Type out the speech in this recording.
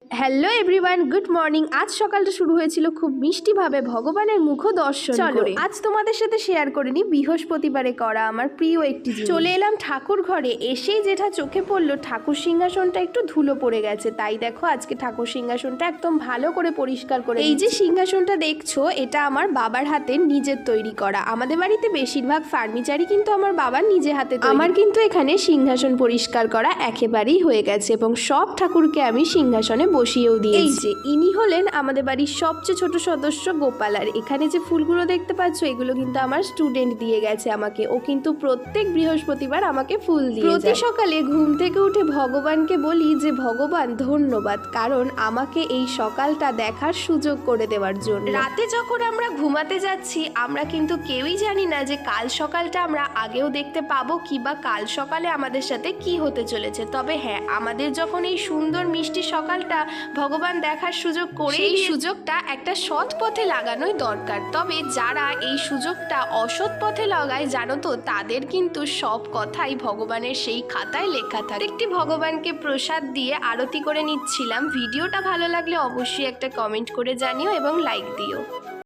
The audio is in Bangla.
Hello everyone, good morning. আজ সকালটা শুরু হয়েছিল খুব মিষ্টিভাবে ভগবানের মুখ দর্শন করে। আজ তোমাদের সাথে শেয়ার করে নি বৃহস্পতিবারে করা আমার প্রিয় একটি জিনিস। চলে এলাম ঠাকুর ঘরে। এসেই যেটা চোখে পড়লো, ঠাকুর সিংহাসনটা একটু ধুলো পড়ে গেছে। তাই দেখো আজকে ঠাকুর সিংহাসনটা একদম ভালো করে পরিষ্কার করে। এই যে সিংহাসনটা দেখছো, এটা আমার বাবার হাতে নিজের তৈরি করা। আমাদের বাড়িতে বেশিরভাগ ফার্নিচারই কিন্তু আমার বাবার নিজে হাতে তৈরি। আমার কিন্তু এখানে সিংহাসন পরিষ্কার করা একেবারেই হয়ে গেছে এবং সব ঠাকুরকে আমি সিংহাসনে বসিয়েও দিয়েছি। এই যে ইনি হলেন আমাদের বাড়ির সবচেয়ে ছোট সদস্য গোপাল। আর এখানে যে ফুলগুলো দেখতে পাচ্ছ, এগুলো কিন্তু আমার স্টুডেন্ট দিয়ে গেছে আমাকে। ও কিন্তু প্রত্যেক বৃহস্পতিবার আমাকে ফুল দিয়ে প্রতি সকালে ঘুম থেকে উঠে ভগবানকে বলি যে ভগবান ধন্যবাদ, কারণ আমাকে এই সকালটা দেখার সুযোগ করে দেওয়ার জন্য। রাতে যখন আমরা ঘুমাতে যাচ্ছি, আমরা কিন্তু কেউই জানি না যে কাল সকালটা আমরা আগেও দেখতে পাবো কিংবা কাল সকালে আমাদের সাথে কি হতে চলেছে। তবে হ্যাঁ, আমাদের যখন এই সুন্দর মিষ্টি সকালটা ভগবান দেখার সুযোগ করে, এই সুযোগটা একটা সৎ পথে লাগানোই দরকার। তবে যারা এই সুযোগটা অসৎ পথে লাগায়, জানো তো, তাদের কিন্তু সব কথাই ভগবানের সেই খাতায় লেখা থাকে। একটি ভগবানকে প্রসাদ দিয়ে আরতি করে নিচ্ছিলাম। ভিডিওটা ভালো লাগলে অবশ্যই একটা কমেন্ট করে জানিও এবং লাইক দিও।